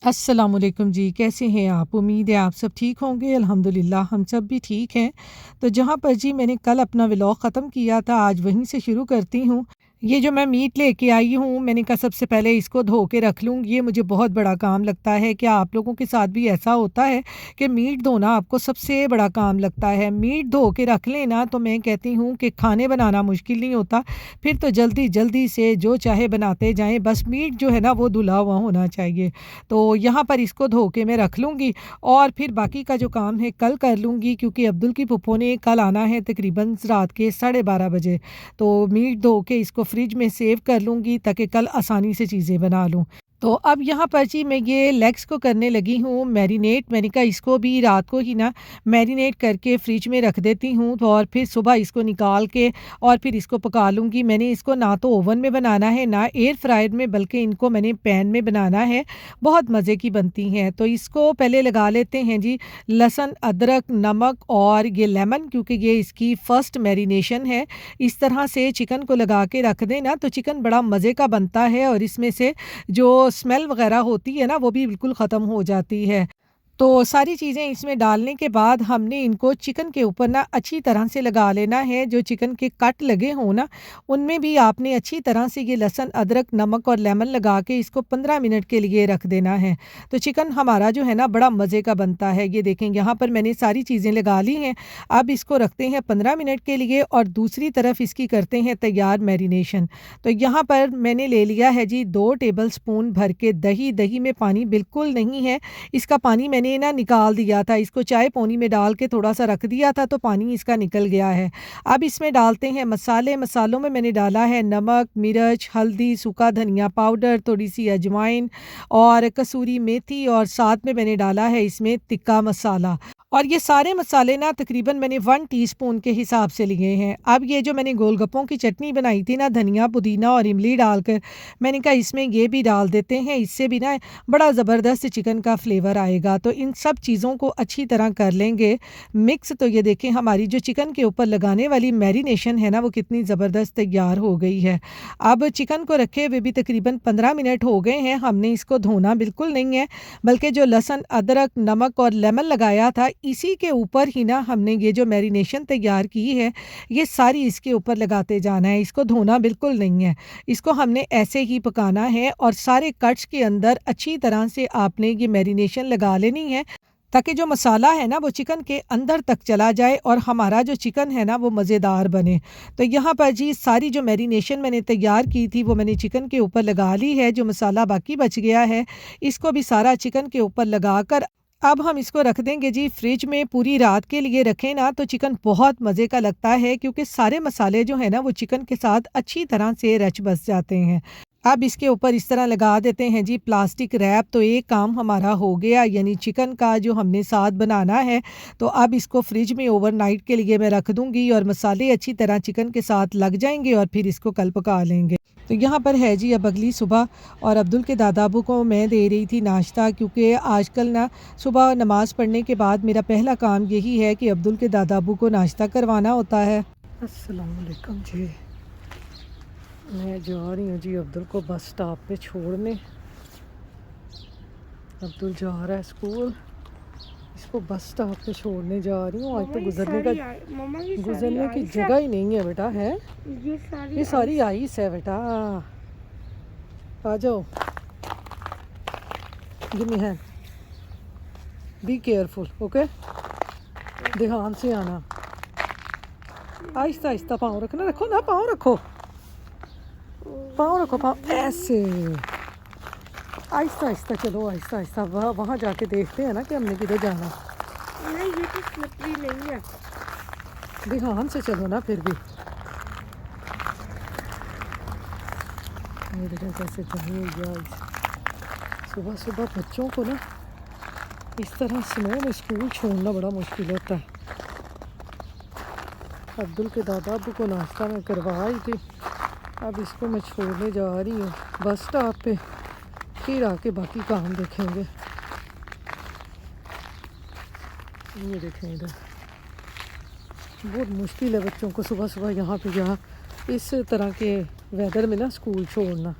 अस्सलामुअलैकुम जी, कैसे हैं आप? उम्मीद है आप सब ठीक होंगे। अल्हम्दुलिल्लाह हम सब भी ठीक हैं। तो जहाँ पर जी मैंने कल अपना व्लॉग ख़त्म किया था, आज वहीं से शुरू करती हूँ। ये जो मैं मीट लेके आई हूँ, मैंने कहा सबसे पहले इसको धो के रख लूँ, ये मुझे बहुत बड़ा काम लगता है। क्या आप लोगों के साथ भी ऐसा होता है कि मीट धोना आपको सबसे बड़ा काम लगता है? मीट धो के रख लें ना, तो मैं कहती हूँ कि खाने बनाना मुश्किल नहीं होता। फिर तो जल्दी-जल्दी से जो चाहे बनाते जाएँ, बस मीट जो है ना वो धुला हुआ होना चाहिए। तो यहाँ पर इसको धो के मैं रख लूँगी और फिर बाकी का जो काम है कल कर लूँगी, क्योंकि अब्दुल की फूफो ने कल आना है तकरीबन रात के 12:30 बजे। तो मीट धो के इसको फ्रिज में सेव कर लूँगी ताकि कल आसानी से चीज़ें बना लूँ। तो अब यहाँ पर जी मैं ये लेग्स को करने लगी हूँ मैरिनेट। मैंने कहा इसको भी रात को ही ना मैरिनेट करके फ्रिज में रख देती हूँ, तो और फिर सुबह इसको निकाल के और फिर इसको पका लूँगी। मैंने इसको ना तो ओवन में बनाना है ना एयर फ्रायर में, बल्कि इनको मैंने पैन में बनाना है। बहुत मज़े की बनती हैं। तो इसको पहले लगा लेते हैं जी लहसुन, अदरक, नमक और ये लेमन, क्योंकि ये इसकी फ़र्स्ट मैरिनेशन है। इस तरह से चिकन को लगा के रख दें ना, तो चिकन बड़ा मज़े का बनता है और इसमें से जो स्मेल वग़ैरह होती है ना वो भी बिल्कुल ख़त्म हो जाती है। तो सारी चीज़ें इसमें डालने के बाद हमने इनको चिकन के ऊपर ना अच्छी तरह से लगा लेना है। जो चिकन के कट लगे हों ना, उनमें भी आपने अच्छी तरह से ये लहसुन, अदरक, नमक और लेमन लगा के इसको 15 मिनट के लिए रख देना है। तो चिकन हमारा जो है ना बड़ा मज़े का बनता है। ये देखें यहाँ पर मैंने सारी चीज़ें लगा ली हैं। अब इसको रखते हैं 15 मिनट के लिए और दूसरी तरफ इसकी करते हैं तैयार मैरिनेशन। तो यहाँ पर मैंने ले लिया है जी 2 टेबल स्पून भर के दही। दही में पानी बिल्कुल नहीं है, इसका पानी मैंने ना निकाल दिया था। इसको चाय पोनी में डाल के थोड़ा-सा रख दिया था, तो पानी इसका निकल गया है। अब इसमें डालते हैं मसाले। मसालों में मैंने डाला है नमक, मिर्च, हल्दी, सूखा धनिया पाउडर, थोड़ी-सी अजवाइन और कसूरी मेथी और साथ में मैंने डाला है इसमें तिक्का मसाला। और ये सारे मसाले ना तकरीबन मैंने 1 टीस्पून के हिसाब से लिए हैं। अब ये जो मैंने गोलगप्पों की चटनी बनाई थी ना धनिया, पुदीना और इमली डालकर, मैंने कहा इसमें ये भी डाल देते हैं, इससे भी ना बड़ा ज़बरदस्त चिकन का फ्लेवर आएगा। तो इन सब चीज़ों को अच्छी तरह कर लेंगे मिक्स। तो ये देखें हमारी जो चिकन के ऊपर लगाने वाली मैरिनेशन है ना वो कितनी ज़बरदस्त तैयार हो गई है। अब चिकन को रखे हुए भी तकरीबन 15 मिनट हो गए हैं। हमने इसको धोना बिल्कुल नहीं है, बल्कि जो लहसुन, अदरक, नमक और लेमन लगाया था इसी के ऊपर ही ना हमने ये जो मैरिनेशन तैयार की है ये सारी इसके ऊपर लगाते जाना है। इसको धोना बिल्कुल नहीं है, इसको हमने ऐसे ही पकाना है और सारे कट्स के अंदर अच्छी तरह से आपने ये मैरिनेशन लगा लेनी है, ताकि जो मसाला है ना वो चिकन के अंदर तक चला जाए और हमारा जो चिकन है ना वो मज़ेदार बने। तो यहाँ पर जी सारी जो मैरिनेशन मैंने तैयार की थी वो मैंने चिकन के ऊपर लगा ली है। जो मसाला बाकी बच गया है इसको भी सारा चिकन के ऊपर लगाकर अब हम इसको रख देंगे जी फ्रिज में। पूरी रात के लिए रखें ना तो चिकन बहुत मज़े का लगता है, क्योंकि सारे मसाले जो है ना वो चिकन के साथ अच्छी तरह से रच बस जाते हैं। अब इसके ऊपर इस तरह लगा देते हैं जी प्लास्टिक रैप। तो एक काम हमारा हो गया, यानी चिकन का जो हमने साथ बनाना है। तो अब इसको फ्रिज में ओवरनाइट के लिए मैं रख दूंगी और मसाले अच्छी तरह चिकन के साथ लग जाएंगे और फिर इसको कल पका लेंगे। तो यहाँ पर है जी अब अगली सुबह और अब्दुल के दादाबू को मैं दे रही थी नाश्ता, क्योंकि आजकल ना सुबह नमाज़ पढ़ने के बाद मेरा पहला काम यही है कि अब्दुल के दादाबू को नाश्ता करवाना होता है। अस्सलाम वालेकुम जी, मैं जा रही हूँ जी अब्दुल को बस स्टॉप पे छोड़ने। अब्दुल जा रहा है स्कूल, इसको बस स्टॉप पे छोड़ने जा रही हूँ। आज तो गुजरने की जगह ही नहीं है बेटा। है ये सारी आइस है बेटा। आ जाओ, give me hand, be careful, okay. ध्यान से आना, आहिस्ता आहिस्ता पाँव रखना, रखो ना, पाँव रखो, पाँव रखो, पाँव ऐसे आहिस्ता आहिस्ता चलो, आहिस्ता आहिस्ता। वहाँ जाके देखते हैं ना कि हमने किधर जाना। नहीं, ये तो स्लिपरी नहीं है। ध्यान से चलो ना फिर भी। मेरे कैसे चाहिए यार, सुबह सुबह बच्चों को ना इस तरह स्नो में स्कूल छोड़ना बड़ा मुश्किल होता है। अब्दुल के दादाबू को नाश्ता मैं करवाई थी, अब इसको मैं छोड़ने जा रही हूँ बस स्टॉप पे, फिर आके बाकी काम देखेंगे। ये देखें इधर बहुत मुश्किल है बच्चों को सुबह सुबह यहाँ पे इस तरह के वेदर में ना स्कूल छोड़ना।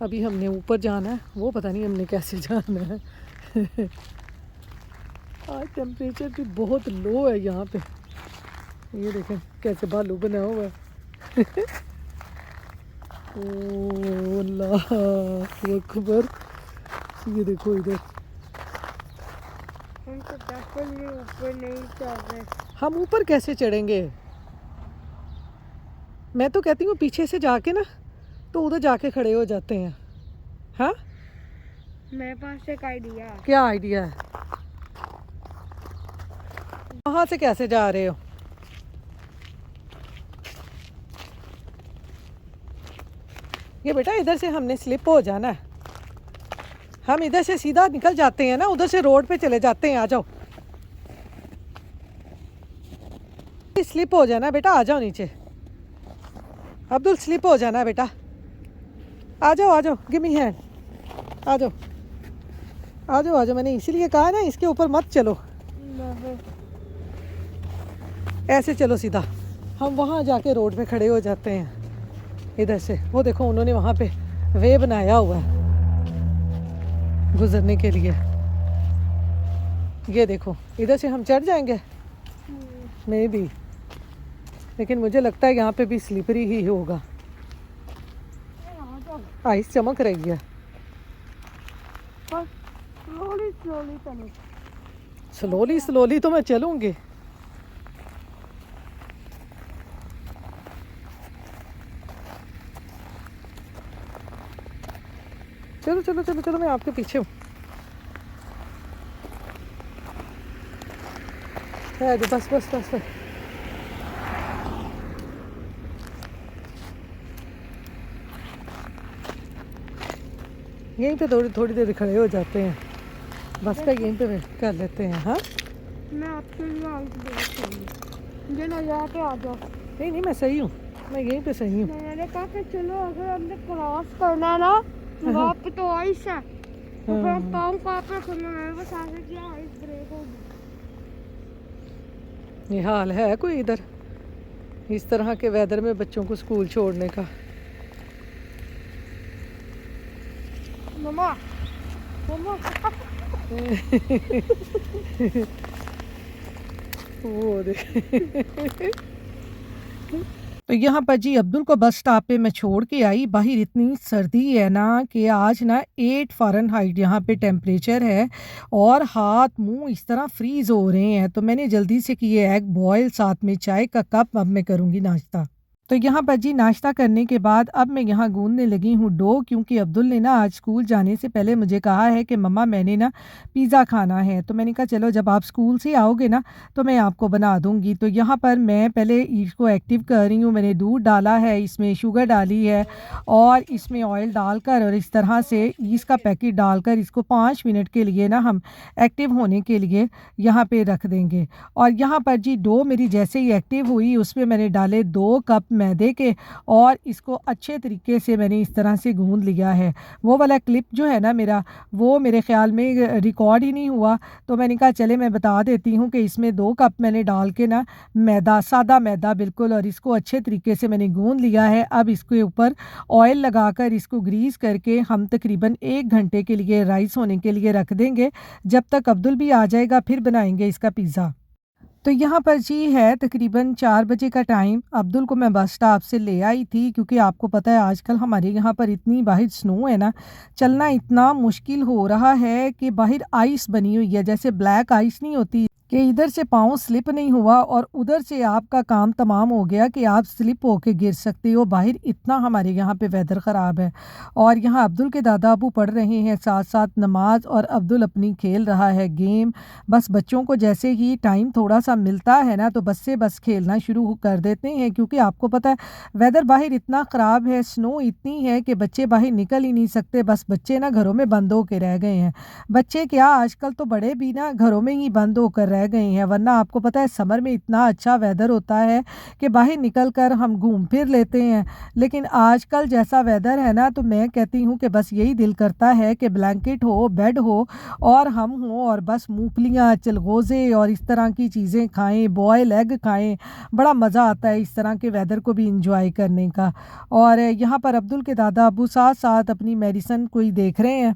अभी हमने ऊपर जाना है, वो पता नहीं हमने कैसे जाना है। आज टेम्परेचर भी बहुत लो है यहाँ पे। ये देखें कैसे बालू बना हुआ है। ओह अल्लाह अकबर। ये देखो इधर। हम तो डेफिनेटली ऊपर नहीं चढ़ रहे। हम ऊपर कैसे चढ़ेंगे? मैं तो कहती हूँ पीछे से जाके ना, तो उधर जाके खड़े हो जाते हैं। हाँ, मेरे पास एक आइडिया है। क्या आइडिया है? वहाँ से कैसे जा रहे हो? ये बेटा इधर से हमने स्लिप हो जाना है। हम इधर से सीधा निकल जाते हैं ना, उधर से रोड पे चले जाते हैं। आ जाओ, स्लिप हो जाना बेटा, आ जाओ नीचे। अब्दुल स्लिप हो जाना बेटा, आ जाओ, गिव मी हैंड। आ जाओ आ जाओ आ जाओ, मैंने इसीलिए कहा ना इसके ऊपर मत चलो, नहीं। ऐसे चलो सीधा। हम वहाँ जाके रोड पे खड़े हो जाते हैं इधर से। वो देखो उन्होंने वहाँ पे वे बनाया हुआ है गुजरने के लिए। ये देखो इधर से हम चढ़ जाएंगे मे भी, लेकिन मुझे लगता है यहाँ पे भी स्लिपरी ही होगा। आइस चमक रही है। स्लोली स्लोली चलो। स्लोली स्लोली तो मैं चलूँगी। चलो चलो चलो चलो, मैं आपके पीछे हूँ। बस बस बस बस। यहीं पे थोड़ी देर खड़े हो जाते हैं, बस का यहीं पे कर लेते हैं। हाँ, मैं आपके लिए आइस देखूंगी। मुझे ना यहाँ पे आ जाओ। नहीं नहीं, मैं सही हूँ, मैं यहीं पे सही हूँ। मैंने कहा कि चलो अगर हमने क्रॉस करना है ना, वहाँ पे तो आइस है, तो फिर हम पाँव कहाँ पे रखेंगे? मैंने बस ऐसे किया, आइस ब्रेक होगी। ये हाल है कोई इधर इस तरह के वेदर में बच्चों को स्कूल छोड़ने का। मम्मा मम्मा वो देख। तो यहाँ पर जी अब्दुल को बस स्टॉप पे मैं छोड़ के आई। बाहर इतनी सर्दी है ना कि आज ना 8 फ़ारेनहाइट यहाँ पे टेम्परेचर है और हाथ मुंह इस तरह फ्रीज़ हो रहे हैं। तो मैंने जल्दी से किए एग बॉयल, साथ में चाय का कप। अब मैं करूँगी नाश्ता। तो यहाँ पर जी नाश्ता करने के बाद अब मैं यहाँ गूंदने लगी हूँ डो, क्योंकि अब्दुल ने ना आज स्कूल जाने से पहले मुझे कहा है कि मम्मा मैंने ना पिज़्ज़ा खाना है। तो मैंने कहा चलो जब आप स्कूल से आओगे ना तो मैं आपको बना दूँगी। तो यहाँ पर मैं पहले इसको एक्टिव कर रही हूँ। मैंने दूध डाला है, इसमें शुगर डाली है और इसमें ऑयल डालकर और इस तरह से ईस्ट का पैकेट डालकर इसको 5 मिनट के लिए ना हम एक्टिव होने के लिए यहाँ पे रख देंगे। और यहाँ पर जी डो मेरी जैसे ही एक्टिव हुई उसमें मैंने डाले 2 कप मैदे के और इसको अच्छे तरीके से मैंने इस तरह से गूंद लिया है। वो वाला क्लिप जो है ना मेरा, वो मेरे ख़्याल में रिकॉर्ड ही नहीं हुआ, तो मैंने कहा चले मैं बता देती हूँ कि इसमें 2 कप मैंने डाल के ना मैदा, सादा मैदा बिल्कुल, और इसको अच्छे तरीके से मैंने गूंद लिया है। अब इसके ऊपर ऑयल लगाकर इसको ग्रीस करके हम तकरीबन 1 घंटे के लिए राइस होने के लिए रख देंगे। जब तक अब्दुल भी आ जाएगा फिर बनाएंगे इसका पिज़्ज़ा। तो यहाँ पर जी है तकरीबन 4 बजे का टाइम। अब्दुल को मैं बस स्टॉप से ले आई थी, क्योंकि आपको पता है आजकल हमारे यहाँ पर इतनी बाहर स्नो है ना, चलना इतना मुश्किल हो रहा है कि बाहर आइस बनी हुई है, जैसे ब्लैक आइस नहीं होती कि इधर से पाँव स्लिप नहीं हुआ और उधर से आपका काम तमाम हो गया कि आप स्लिप होके गिर सकते हो। बाहर इतना हमारे यहाँ पे वेदर ख़राब है। और यहाँ अब्दुल के दादा अबू पढ़ रहे हैं साथ साथ नमाज, और अब्दुल अपनी खेल रहा है गेम। बस बच्चों को जैसे ही टाइम थोड़ा सा मिलता है ना तो बस से बस खेलना शुरू कर देते हैं, क्योंकि आपको पता है वेदर बाहर इतना ख़राब है, स्नो इतनी है कि बच्चे बाहर निकल ही नहीं सकते। बस बच्चे ना घरों में बंद होकर रह गए हैं। बच्चे क्या, आजकल तो बड़े भी ना घरों में ही बंद होकर रह गए हैं, वरना आपको पता है समर में इतना अच्छा वेदर होता है कि बाहर निकल कर हम घूम फिर लेते हैं। लेकिन आजकल जैसा वेदर है ना, तो मैं कहती हूँ कि बस यही दिल करता है कि ब्लैंकेट हो, बेड हो और हम हों और बस मूँगफलियाँ, चिलगोज़े और इस तरह की चीज़ें खाएँ, बॉयल एग खाएँ। बड़ा मज़ा आता है इस तरह के वेदर को भी एन्जॉय करने का। और यहाँ पर अब्दुल के दादा अब्बू साथ-साथ अपनी मेडिसिन कोई देख रहे हैं।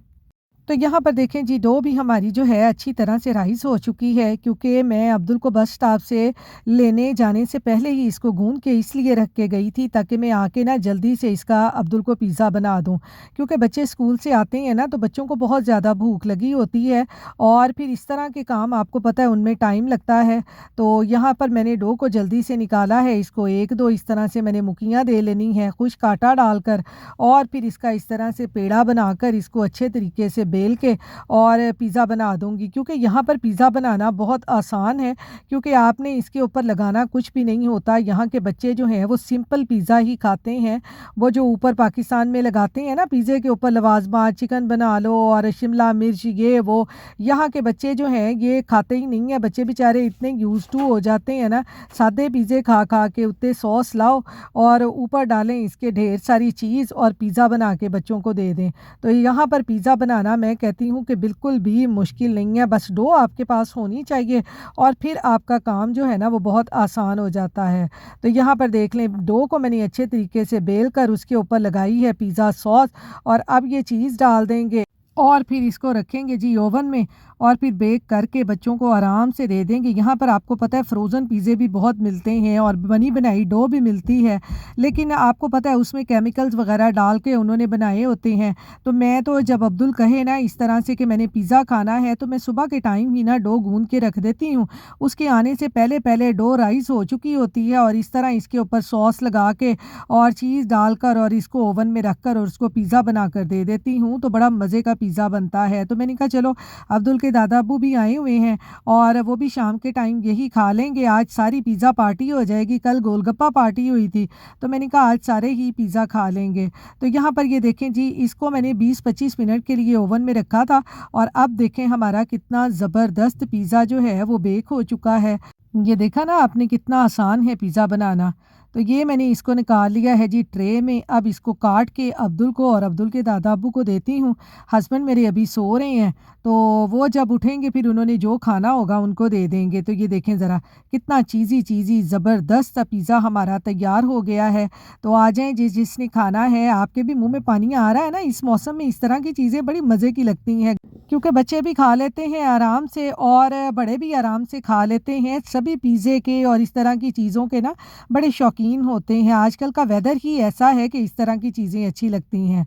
तो यहाँ पर देखें जी, डो भी हमारी जो है अच्छी तरह से राइस हो चुकी है, क्योंकि मैं अब्दुल को बस स्टॉप से लेने जाने से पहले ही इसको गूँध के इसलिए रख के गई थी ताकि मैं आके ना जल्दी से इसका अब्दुल को पिज़्ज़ा बना दूँ। क्योंकि बच्चे स्कूल से आते हैं ना, तो बच्चों को बहुत ज़्यादा भूख लगी होती है और फिर इस तरह के काम आपको पता है उनमें टाइम लगता है। तो यहाँ पर मैंने डो को जल्दी से निकाला है, इसको 1-2 इस तरह से मैंने मुकियाँ दे लेनी है खुश्क आटा डालकर, और फिर इसका इस तरह से पेड़ा बनाकर इसको अच्छे तरीके से बेल के और पिज़्ज़ा बना दूँगी। क्योंकि यहाँ पर पिज़्ज़ा बनाना बहुत आसान है, क्योंकि आपने इसके ऊपर लगाना कुछ भी नहीं होता। यहाँ के बच्चे जो हैं वो सिंपल पिज़्ज़ा ही खाते हैं। वो जो ऊपर पाकिस्तान में लगाते हैं ना पिज़्ज़े के ऊपर लवाज़मा, चिकन बना लो और शिमला मिर्च ये वो, यहाँ के बच्चे जो हैं ये खाते ही नहीं हैं। बच्चे बेचारे इतने यूज़ टू हो जाते हैं ना सादे पिज़्ज़े खा के, उत्ते सॉस लाओ और ऊपर डालें इसके ढेर सारी चीज़ और पिज़्ज़ा बना के बच्चों को दे दें। तो यहाँ पर पिज़्ज़ा बनाना मैं कहती हूँ कि बिल्कुल भी मुश्किल नहीं है, बस डो आपके पास होनी चाहिए और फिर आपका काम जो है ना वो बहुत आसान हो जाता है। तो यहाँ पर देख लें, डो को मैंने अच्छे तरीके से बेल कर उसके ऊपर लगाई है पिज़्ज़ा सॉस, और अब ये चीज़ डाल देंगे और फिर इसको रखेंगे जी ओवन में और फिर बेक करके बच्चों को आराम से दे देंगे। यहाँ पर आपको पता है फ्रोज़न पिज़्ज़े भी बहुत मिलते हैं और बनी बनाई डो भी मिलती है, लेकिन आपको पता है उसमें केमिकल्स वगैरह डाल के उन्होंने बनाए होते हैं। तो मैं तो जब अब्दुल कहे ना इस तरह से कि मैंने पिज़्ज़ा खाना है, तो मैं सुबह के टाइम ही ना डो गूँध के रख देती हूँ। उसके आने से पहले डो राइस हो चुकी होती है और इस तरह इसके ऊपर सॉस लगा के और चीज़ डालकर और इसको ओवन में रख कर और उसको पिज़्ज़ा बनाकर दे देती हूँ, तो बड़ा मज़े का पिज़्ज़ा बनता है। तो मैंने कहा चलो अब्दुल के दादा अब्बू भी आए हुए हैं और वो भी शाम के टाइम यही खा लेंगे। आज सारी पिज़्ज़ा पार्टी हो जाएगी, कल गोलगप्पा पार्टी हुई थी, तो मैंने कहा आज सारे ही पिज़्ज़ा खा लेंगे। तो यहाँ पर ये देखें जी, इसको मैंने 20-25 मिनट के लिए ओवन में रखा था और अब देखें हमारा कितना ज़बरदस्त पिज़्ज़ा जो है वो बेक हो चुका है। ये देखा ना आपने कितना आसान है पिज़्ज़ा बनाना। तो ये मैंने इसको निकाल लिया है जी ट्रे में। अब इसको काट के अब्दुल को और अब्दुल के दादा अब्बू को देती हूँ। हस्बैंड मेरे अभी सो रहे हैं, तो वो जब उठेंगे फिर उन्होंने जो खाना होगा उनको दे देंगे। तो ये देखें ज़रा कितना चीज़ी ज़बरदस्त सा पिज़्ज़ा हमारा तैयार हो गया है। तो आ जाएँ जिसने खाना है। आपके भी मुँह में पानी आ रहा है ना, इस मौसम में इस तरह की चीज़ें बड़ी मज़े की लगती हैं, क्योंकि बच्चे भी खा लेते हैं आराम से और बड़े भी आराम से खा लेते हैं। सभी पिज़्ज़े के और इस तरह की चीज़ों के ना बड़े शौकीन होते हैं। आजकल का वेदर ही ऐसा है कि इस तरह की चीज़ें अच्छी लगती हैं।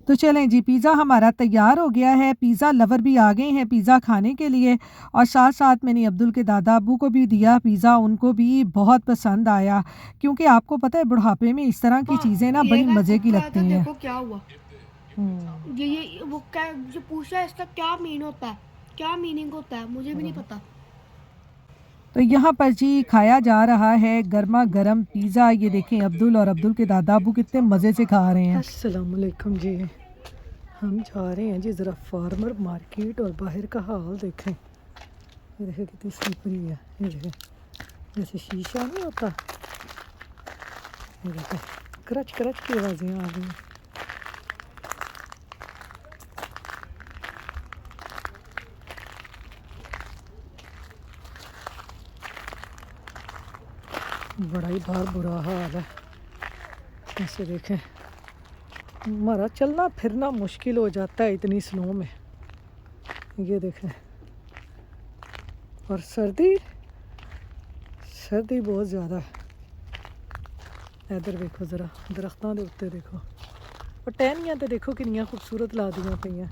तो चलें जी, पिज़्ज़ा हमारा तैयार हो गया है। पिज़्ज़ा लवर भी आ गए हैं पिज़्ज़ा खाने के लिए और साथ-साथ मैंने अब्दुल के दादा अब्बू को भी दिया पिज़्ज़ा, उनको भी बहुत पसंद आया, क्योंकि आपको पता है बुढ़ापे में इस तरह की चीज़ें ना बड़ी मज़े की लगती हैं। देखो क्या हुआ। ये वो क्या जो पूछा है, इसका क्या मीन होता है, क्या मीनिंग होता है, मुझे भी नहीं पता। तो यहाँ पर जी खाया जा रहा है गर्मा गर्म पिज़्ज़ा। ये देखें अब्दुल और अब्दुल के दादा अब्बू कितने मज़े से खा रहे हैं। अस्सलाम वालेकुम जी, हम जा रहे हैं जी ज़रा फार्मर मार्केट और बाहर का हाल देखें। ये देखें कितनी स्लिपरी है, ये देखें जैसे शीशा नहीं होता, ये देखें करच करच की आवाज़ें आ गई। बड़ा ही बार बुरा हाल है। ऐसे देखें हमारा चलना फिरना मुश्किल हो जाता है इतनी स्नो में। ये देखें, और सर्दी बहुत ज़्यादा है। इधर देखो ज़रा दरख्तां दे उत्ते देखो, और टहनियाँ तो देखो कितनी खूबसूरत ला दियाँ पई हैं।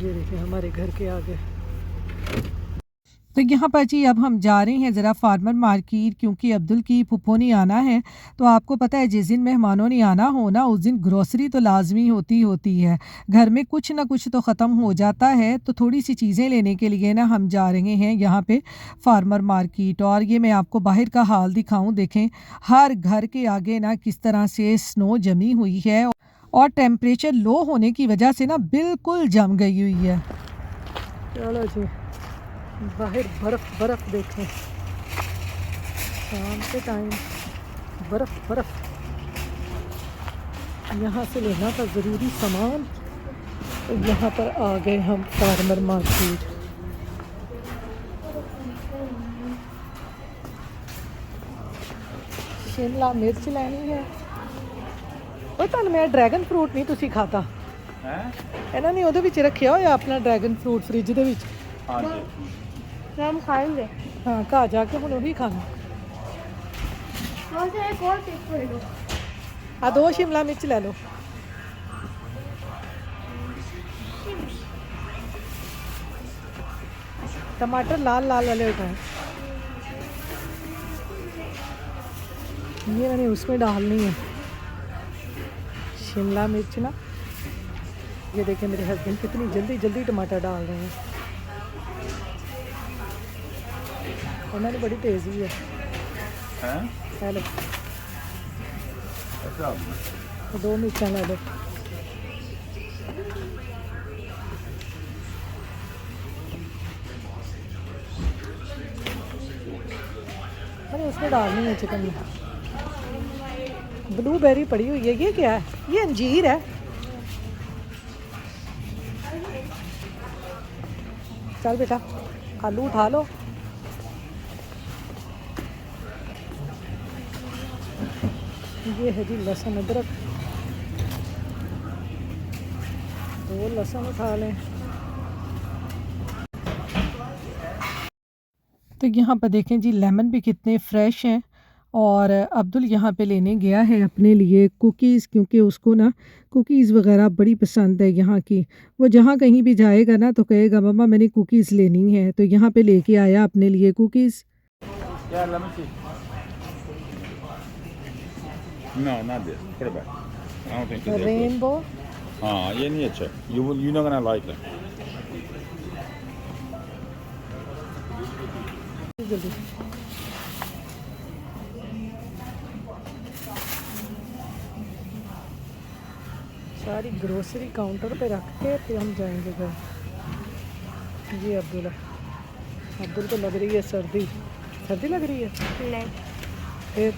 ये देखें हमारे घर के आगे। तो यहाँ पर जी अब हम जा रहे हैं ज़रा फार्मर मार्केट, क्योंकि अब्दुल की फूफो ने आना है। तो आपको पता है जिस दिन मेहमानों ने आना हो ना, उस दिन ग्रोसरी तो लाजमी होती है। घर में कुछ ना कुछ तो ख़त्म हो जाता है, तो थोड़ी सी चीज़ें लेने के लिए ना हम जा रहे हैं यहाँ पे फार्मर मार्केट। और ये मैं आपको बाहर का हाल दिखाऊँ, देखें हर घर के आगे ना किस तरह से स्नो जमी हुई है और टेम्परेचर लो होने की वजह से ना बिल्कुल जम गई हुई है। चलो जी, बाहर बर्फ़ बर्फ़ देखें, शाम के टाइम बर्फ़ बर्फ़। यहाँ से लेना था ज़रूरी सामान, तो यहाँ पर आ गए हम फार्मर मार्केट। शिमला मिर्च लेनी है। ਉਹ ਤੁਹਾਨੂੰ ਮੈਂ ਡਰੈਗਨ ਫਰੂਟ ਨਹੀਂ ਤੁਸੀਂ ਖਾਤਾ ਹੈ ਇਹਨਾਂ ਨੇ ਉਹਦੇ ਵਿੱਚ ਰੱਖਿਆ ਹੋਇਆ ਆਪਣਾ ਡਰੈਗਨ ਫਰੂਟ ਫ੍ਰਿਜ ਦੇ ਵਿੱਚ। ਹਾਂਜੀ हम खाएंगे। ਹਾਂ ਘਰ ਜਾ ਕੇ ਹੁਣ ਉਹੀ ਖਾਣਾ। वहाँ से एक और टिप ले लो। ਆ 2 शिमला मिर्च ਲੈ ਲਓ। टमाटर लाल लाल वाले उठाए, ये मैंने उसमें डालनी है शिमला मिर्च ना। ये देखें मेरे हस्बैंड कितनी जल्दी जल्दी टमाटर डाल रहे हैं, उन्होंने बड़ी तेज़ी है। ਹੈ हेलो ਅੱਛਾ 2 मिर्चा ला लो। मैंने उसमें डालनी है चिकन में। ब्लूबेरी पड़ी हुई है, ये क्या है? ये अंजीर है। चल बेटा आलू उठा लो। ये है जी लहसुन अदरक, 2 लहसुन उठा लें। तो यहाँ पर देखें जी लेमन भी कितने फ़्रेश हैं। और अब्दुल यहाँ पे लेने गया है अपने लिए कुकीज़, क्योंकि उसको ना कुकीज़ वगैरह बड़ी पसंद है यहाँ की। वो जहाँ कहीं भी जाएगा ना तो कहेगा मम्मा मैंने कुकीज़ लेनी है, तो यहाँ पे लेके आया अपने लिए cookies. Yeah, let me see. No, not this. Put it back. I don't think it's that good. Rainbow हाँ ये नहीं अच्छा. You're not gonna like it. जल्दी सारी ग्रोसरी काउंटर पे रख के फिर हम जाएंगे घर। ये अब्दुल है, अब्दुल को लग रही है सर्दी, सर्दी लग रही है। नहीं। फिर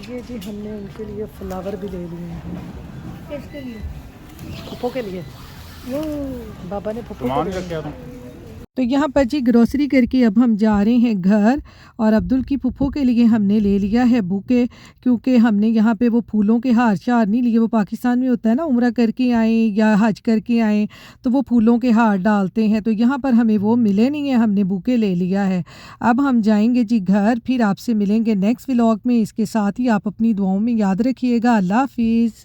ये जी हमने उनके लिए फ्लावर भी ले लिए हैं, किसके लिए? फुप्पो के लिए। बाबा ने फुप्पो को सामान दिया। का क्या था? तो यहाँ पर जी ग्रोसरी करके अब हम जा रहे हैं घर। और अब्दुल की फुप्पो के लिए हमने ले लिया है बुके, क्योंकि हमने यहाँ पे वो फूलों के हार शार नहीं लिए। वो पाकिस्तान में होता है ना, उम्रा करके आए या हज करके आए तो वो फूलों के हार डालते हैं, तो यहाँ पर हमें वो मिले नहीं है, हमने बुके ले लिया है। अब हम जाएंगे जी घर, फिर आपसे मिलेंगे नेक्स्ट व्लॉग में। इसके साथ ही आप अपनी दुआओं में याद रखिएगा। अल्लाह हाफिज़।